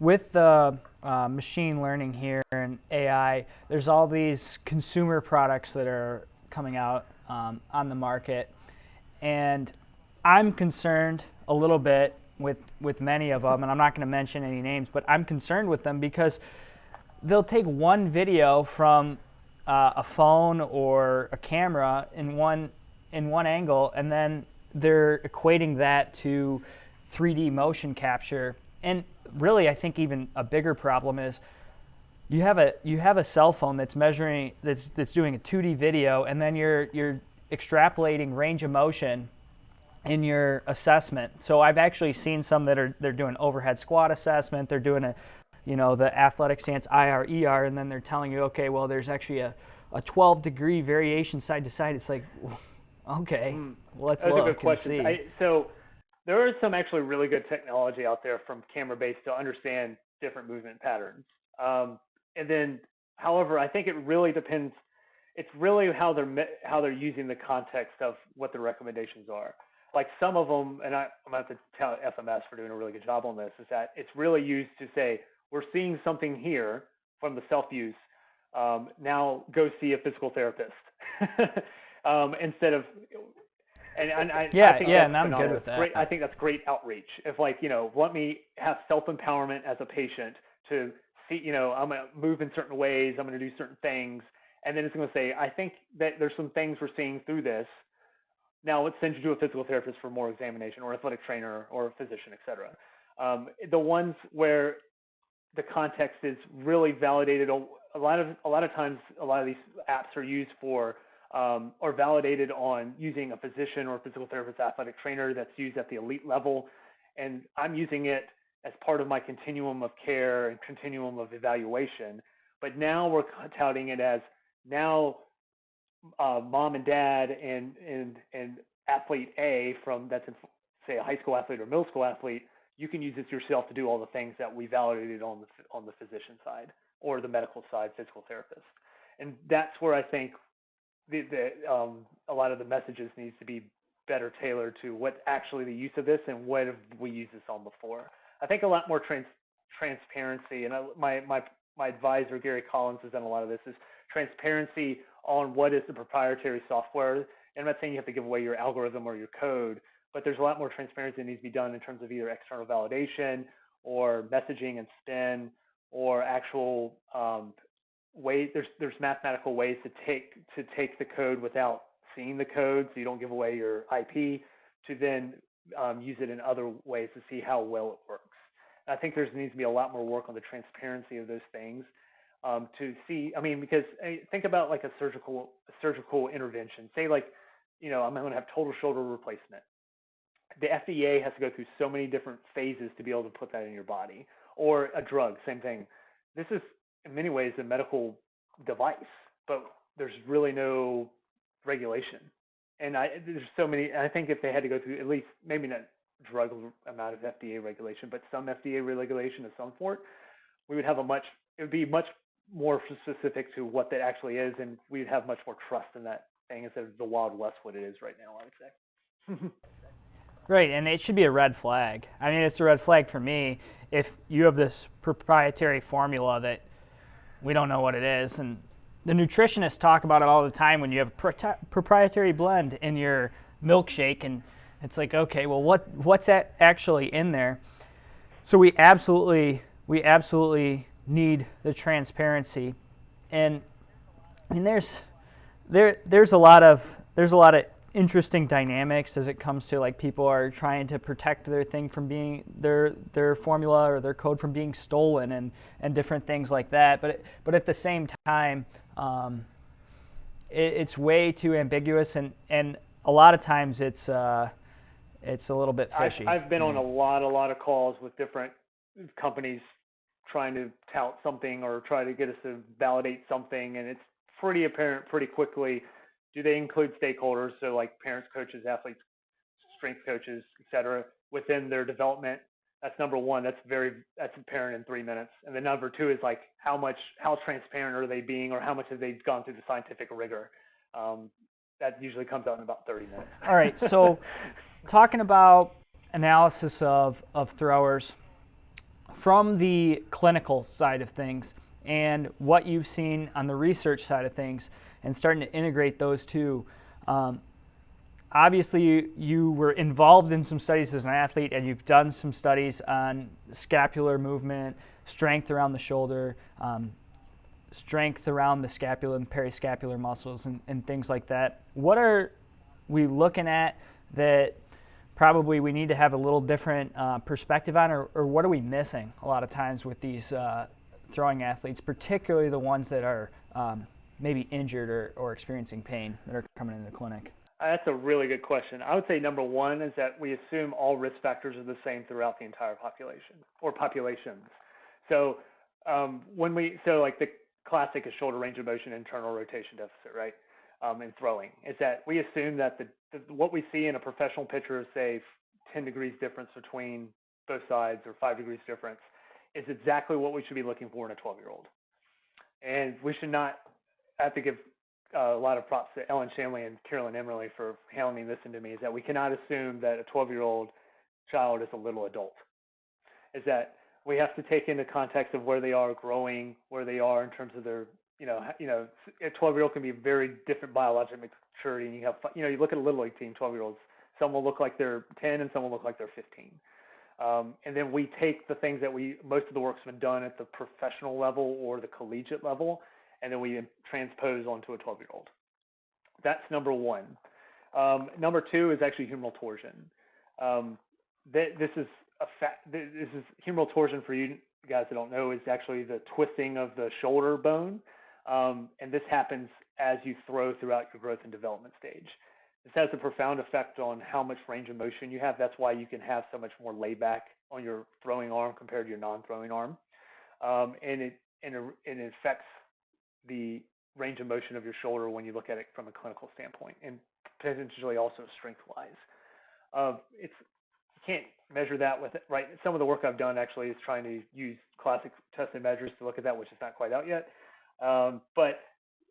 With the machine learning here and AI, there's all these consumer products that are coming out on the market, and I'm concerned a little bit with many of them, and I'm not going to mention any names, but I'm concerned with them because they'll take one video from a phone or a camera in one angle, and then they're equating that to 3D motion capture. And really, I think even a bigger problem is you have a cell phone that's measuring that's doing a 2D video, and then you're extrapolating range of motion in your assessment. So I've actually seen some that they're doing overhead squat assessment, they're doing the athletic stance IR, and then they're telling you, okay, well, there's actually a 12-degree variation side to side. It's like, okay, let's look a good question. and see. So there is some actually really good technology out there from camera-based to understand different movement patterns. And then, however, I think it really depends. It's really how they're using the context of what the recommendations are. Like some of them, and I'm going to have to tell FMS for doing a really good job on this, is that it's really used to say, we're seeing something here from the self-use. Now go see a physical therapist. Instead of, and I think and I'm good with that. Great, I think that's great outreach. If let me have self-empowerment as a patient to see, I'm going to move in certain ways, I'm going to do certain things, and then it's going to say, I think that there's some things we're seeing through this. Now let's send you to a physical therapist for more examination, or athletic trainer, or a physician, et cetera. The ones where the context is really validated, a lot of times, a lot of these apps are used for or validated on using a physician or a physical therapist, athletic trainer that's used at the elite level, and I'm using it as part of my continuum of care and continuum of evaluation. But now we're touting it as now mom and dad and athlete A that's in, say, a high school athlete or middle school athlete, you can use this yourself to do all the things that we validated on the physician side or the medical side, physical therapist. And that's where I think a lot of the messages needs to be better tailored to what actually the use of this and what have we used this on before. I think a lot more transparency, and my advisor, Gary Collins, has done a lot of this, is transparency on what is the proprietary software. And I'm not saying you have to give away your algorithm or your code, but there's a lot more transparency that needs to be done in terms of either external validation or messaging and spin or actual ways. There's mathematical ways to take the code without seeing the code, so you don't give away your IP, to then use it in other ways to see how well it works. I think there needs to be a lot more work on the transparency of those things to see. I mean, because think about like a surgical intervention. Say I'm going to have total shoulder replacement. The FDA has to go through so many different phases to be able to put that in your body. Or a drug, same thing. This is in many ways a medical device, but there's really no regulation. And there's so many. I think if they had to go through at least, maybe not drug amount of FDA regulation, but some FDA regulation of some sort, we would have it would be much more specific to what that actually is, and we'd have much more trust in that thing instead of the Wild West what it is right now, I would say. Right, and it should be a red flag. I mean, it's a red flag for me if you have this proprietary formula that we don't know what it is. And the nutritionists talk about it all the time when you have a proprietary blend in your milkshake, and it's like, okay, well, what's that actually in there? So we absolutely need the transparency. And I mean, there's a lot of interesting dynamics as it comes to, like, people are trying to protect their thing from being their formula or their code from being stolen and different things like that. But at the same time, it's way too ambiguous, and a lot of times it's a little bit fishy. I've been on a lot of calls with different companies trying to tout something or try to get us to validate something, and it's pretty apparent pretty quickly. Do they include stakeholders, so like parents, coaches, athletes, strength coaches, et cetera, within their development? That's number one. That's apparent in 3 minutes. And then number two is like how transparent are they being, or how much have they gone through the scientific rigor? That usually comes out in about 30 minutes. All right, so talking about analysis of throwers from the clinical side of things and what you've seen on the research side of things, and starting to integrate those two. Obviously, you were involved in some studies as an athlete, and you've done some studies on scapular movement, strength around the shoulder, strength around the scapula and periscapular muscles and things like that. What are we looking at that probably we need to have a little different perspective on, or what are we missing a lot of times with these throwing athletes, particularly the ones that are maybe injured or experiencing pain that are coming into the clinic? That's a really good question. I would say number one is that we assume all risk factors are the same throughout the entire population or populations. So like the classic is shoulder range of motion, internal rotation deficit, right? In throwing is that we assume that what we see in a professional pitcher is say 10 degrees difference between both sides or 5 degrees difference is exactly what we should be looking for in a 12-year-old. And we should not have to give a lot of props to Ellen Shanley and Carolyn Emerly for handling this into me, is that we cannot assume that a 12-year-old child is a little adult. Is that we have to take into context of where they are growing, where they are in terms of their, a 12-year-old can be very different biological maturity. And you look at a little league team, 12-year-olds, some will look like they're 10 and some will look like they're 15. And then we take the things that most of the work's been done at the professional level or the collegiate level, and then we transpose onto a 12-year-old. That's number one. Number two is actually humeral torsion. This is humeral torsion, for you guys that don't know, is actually the twisting of the shoulder bone. And this happens as you throw throughout your growth and development stage. This has a profound effect on how much range of motion you have. That's why you can have so much more layback on your throwing arm compared to your non-throwing arm. And it affects the range of motion of your shoulder when you look at it from a clinical standpoint, and potentially also strength-wise. You can't measure that with it, right? Some of the work I've done actually is trying to use classic tested measures to look at that, which is not quite out yet. But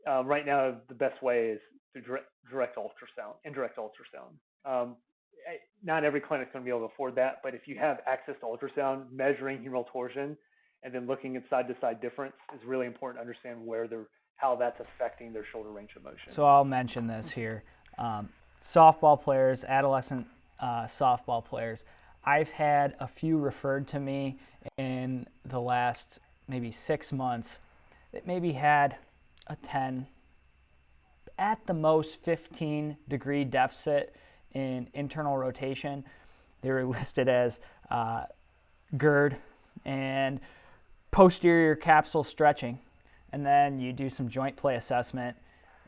right now, the best way is through indirect ultrasound. Not every clinic is going to be able to afford that, but if you have access to ultrasound, measuring humeral torsion and then looking at side-to-side difference is really important to understand how that's affecting their shoulder range of motion. So I'll mention this here. Softball players, adolescent softball players, I've had a few referred to me in the last maybe 6 months that maybe had a 10, at the most 15 degree deficit in internal rotation. They were listed as GERD and posterior capsule stretching. And then you do some joint play assessment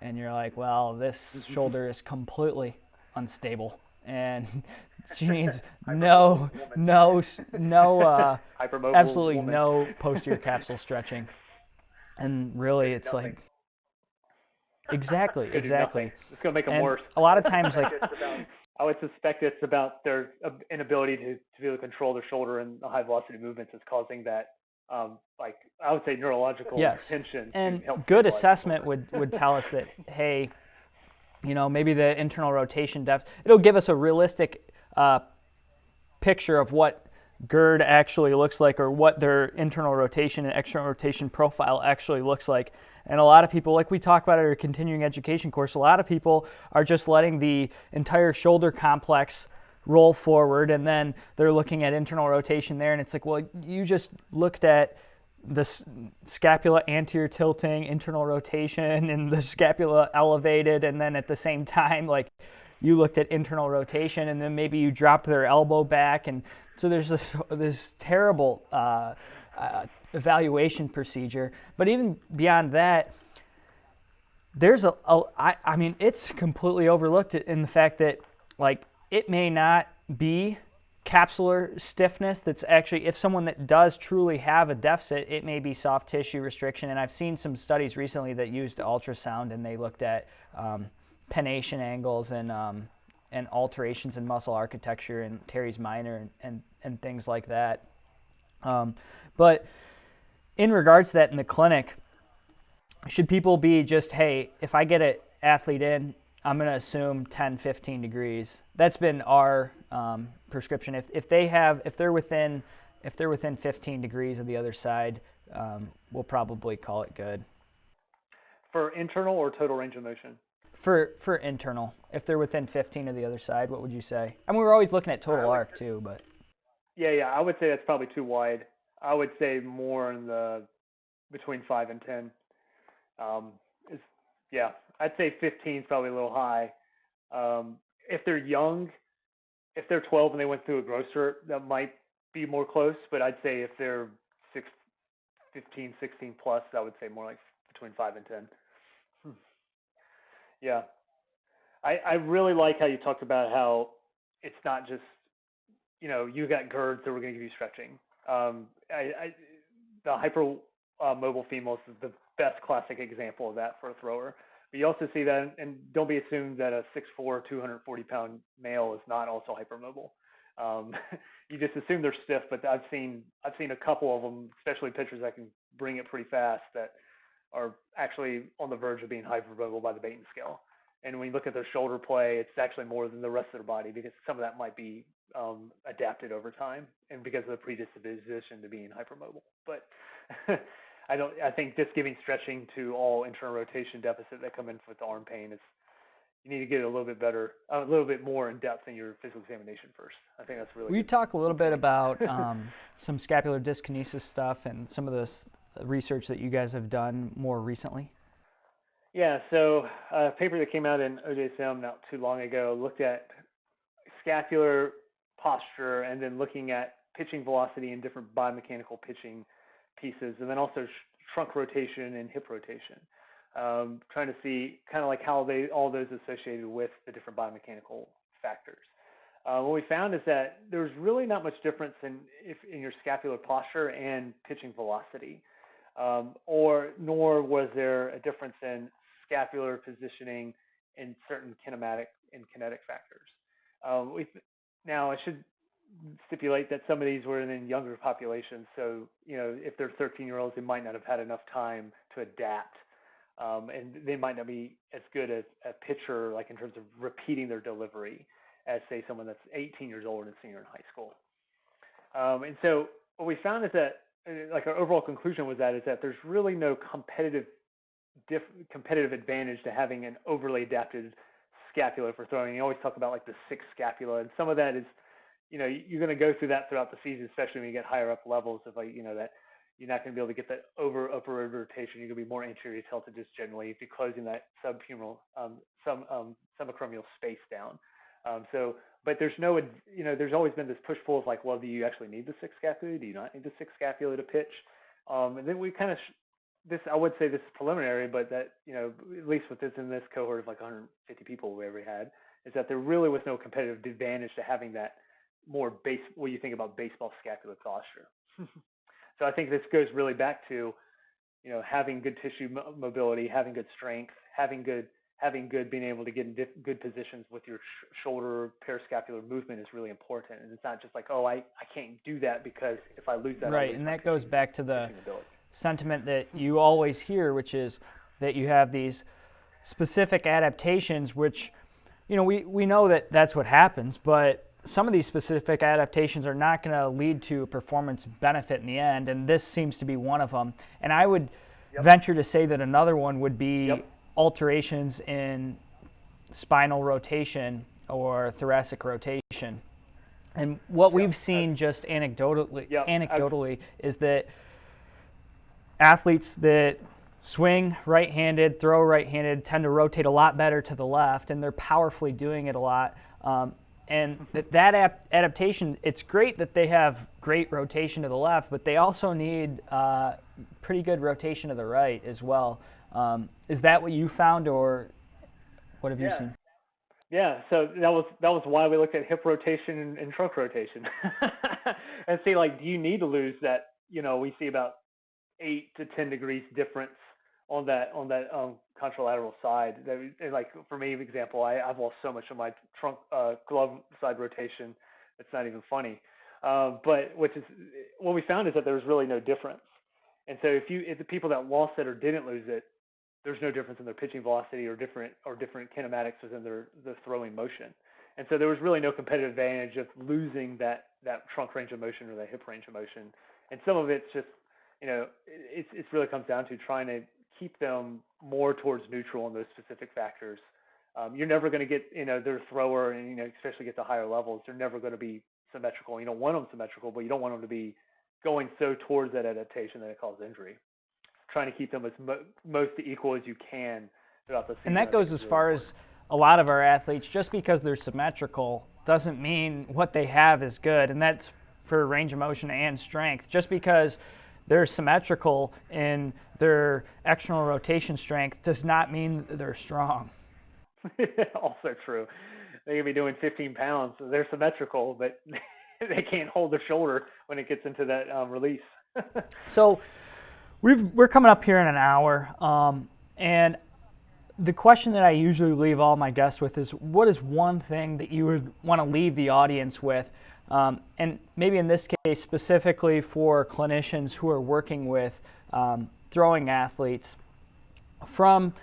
and you're like, well, this shoulder is completely unstable and she needs absolutely no posterior capsule stretching. And really it's like, exactly. It's going to make them worse. A lot of times, like, I would suspect it's about their inability to be able to control their shoulder and the high velocity movements is causing that, I would say neurological tension. And good assessment would tell us that, hey, maybe the internal rotation depth, it'll give us a realistic picture of what GERD actually looks like, or what their internal rotation and external rotation profile actually looks like. And a lot of people, like we talk about at our continuing education course, a lot of people are just letting the entire shoulder complex roll forward, and then they're looking at internal rotation there, and it's like, well, you just looked at the scapula anterior tilting, internal rotation, and the scapula elevated, and then at the same time, like, you looked at internal rotation, and then maybe you dropped their elbow back, and so there's this terrible evaluation procedure. But even beyond that, there's I mean, it's completely overlooked in the fact that, like, it may not be capsular stiffness that's actually, if someone that does truly have a deficit, it may be soft tissue restriction. And I've seen some studies recently that used ultrasound, and they looked at pennation angles and alterations in muscle architecture and teres minor and things like that. But in regards to that in the clinic, should people be just, hey, if I get an athlete in, I'm going to assume 10, 15 degrees. That's been our prescription. If they're within 15 degrees of the other side, we'll probably call it good. For internal or total range of motion? For internal. If they're within 15 of the other side, what would you say? I mean, we're always looking at total arc too, but. Yeah, I would say that's probably too wide. I would say more in between 5 and 10. Is yeah, I'd say 15 is probably a little high. If they're young, if they're 12 and they went through a growth spurt, that might be more close. But I'd say if they're 15, 16 plus, I would say more like between 5 and 10. Hmm. Yeah. I really like how you talked about how it's not just, you got GERDs, so we're going to give you stretching. The hyper mobile females is the best classic example of that for a thrower. But you also see that, and don't be assumed that a 6'4", 240-pound male is not also hypermobile. You just assume they're stiff, but I've seen a couple of them, especially pitchers that can bring it pretty fast, that are actually on the verge of being hypermobile by the Baton scale. And when you look at their shoulder play, it's actually more than the rest of their body because some of that might be adapted over time and because of the predisposition to being hypermobile. But I think just giving stretching to all internal rotation deficit that come in with the arm pain is, you need to get a little bit better, a little bit more in depth in your physical examination first. I think that's really. Will you talk a little bit about some scapular dyskinesis stuff and some of this research that you guys have done more recently? Yeah, so a paper that came out in OJSM not too long ago looked at scapular posture and then looking at pitching velocity in different biomechanical pitching pieces, and then also trunk rotation and hip rotation, trying to see kind of like how all those associated with the different biomechanical factors. What we found is that there's really not much difference in your scapular posture and pitching velocity, nor was there a difference in scapular positioning in certain kinematic and kinetic factors. Now, I should stipulate that some of these were in younger populations, so if they're 13-year-olds, they might not have had enough time to adapt, and they might not be as good as a pitcher, like in terms of repeating their delivery, as say someone that's 18 years old and a senior in high school. And so what we found is that, like our overall conclusion was that, is that there's really no competitive advantage to having an overly adapted scapula for throwing. You always talk about like the sixth scapula, and some of that is, you're going to go through that throughout the season, especially when you get higher up levels of that you're not going to be able to get that upper rotation. You're going to be more anterior tilted just generally if you're closing that subhumeral, subacromial space down. But there's no, there's always been this push-pull of like, well, do you actually need the sixth scapula? Do you not need the sixth scapula to pitch? And then we kind of, I would say this is preliminary, but that, at least with in this cohort of like 150 people we ever had, is that there really was no competitive advantage to having that more what you think about baseball scapular posture. So I think this goes really back to, having good tissue mobility, having good strength, having good being able to get in good positions with your shoulder periscapular movement is really important. And it's not just like, oh, I can't do that because if I lose that, right. And that goes back to the sentiment that you always hear, which is that you have these specific adaptations, which, we know that that's what happens, but some of these specific adaptations are not going to lead to a performance benefit in the end, and this seems to be one of them. And I would venture to say that another one would be alterations in spinal rotation or thoracic rotation. And what we've seen just anecdotally is that athletes that swing right-handed, throw right-handed, tend to rotate a lot better to the left, and they're powerfully doing it a lot. And that adaptation, it's great that they have great rotation to the left, but they also need pretty good rotation to the right as well. Is that what you found, or what have you seen? Yeah, so that was why we looked at hip rotation and trunk rotation, and see, like, do you need to lose that? We see about 8 to 10 degrees difference on that contralateral side. And like for me, for example, I've lost so much of my trunk glove side rotation, it's not even funny. But what we found is that there was really no difference. And so if the people that lost it or didn't lose it, there's no difference in their pitching velocity or different kinematics within their throwing motion. And so there was really no competitive advantage of losing that trunk range of motion or that hip range of motion. And some of it's just, it really comes down to trying to keep them more towards neutral in those specific factors. You're never going to get, their thrower, and, especially get to higher levels, they're never going to be symmetrical. You don't want them symmetrical, but you don't want them to be going so towards that adaptation that it causes injury. trying to keep them as most equal as you can throughout the season. And that goes as far as a lot of our athletes. Just because they're symmetrical doesn't mean what they have is good, and that's for range of motion and strength. Just because they're symmetrical in their external rotation strength does not mean they're strong. Also true. They could be doing 15 pounds, so they're symmetrical, but they can't hold their shoulder when it gets into that release. So we're coming up here in an hour, and the question that I usually leave all my guests with is, what is one thing that you would want to leave the audience with? And maybe in this case, specifically for clinicians who are working with throwing athletes, from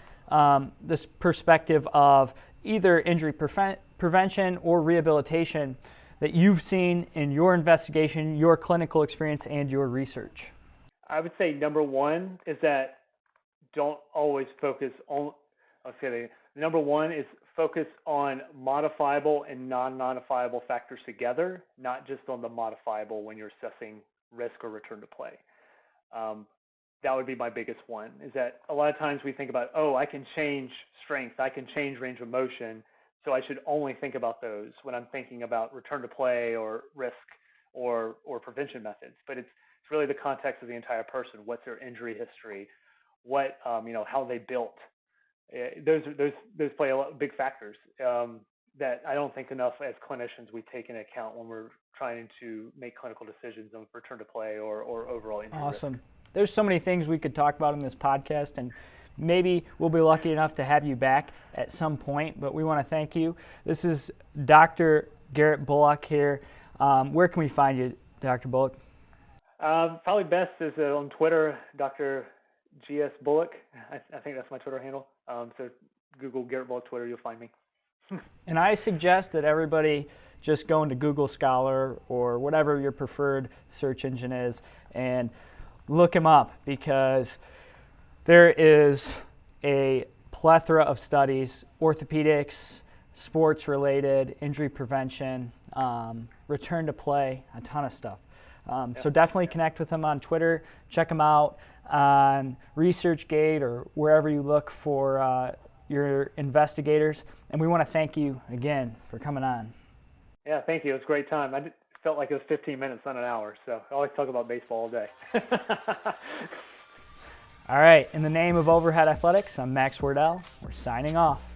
this perspective of either injury prevention or rehabilitation that you've seen in your investigation, your clinical experience, and your research? I would say number one is that don't always focus on, number one is focus on modifiable and non-modifiable factors together, not just on the modifiable when you're assessing risk or return to play. That would be my biggest one, is that a lot of times we think about, I can change strength, I can change range of motion, so I should only think about those when I'm thinking about return to play or risk or prevention methods. But it's really the context of the entire person. What's their injury history? What, how they built. Those play a lot, big factors that I don't think enough as clinicians we take into account when we're trying to make clinical decisions on return to play or overall injury Awesome. risk. There's so many things we could talk about in this podcast, and maybe we'll be lucky enough to have you back at some point, but we want to thank you. This is Dr. Garrett Bullock here. Where can we find you, Dr. Bullock? Probably best is on Twitter, Dr. GS Bullock. I think that's my Twitter handle. So Google Garrett Bullock Twitter, you'll find me. And I suggest that everybody just go into Google Scholar or whatever your preferred search engine is and look him up, because there is a plethora of studies, orthopedics, sports-related, injury prevention, return to play, a ton of stuff. So definitely connect with him on Twitter. Check him out on ResearchGate or wherever you look for your investigators. And we want to thank you again for coming on. Yeah, thank you. It was a great time. I felt like it was 15 minutes, not an hour. So I always talk about baseball all day. All right. In the name of Overhead Athletics, I'm Max Wardell. We're signing off.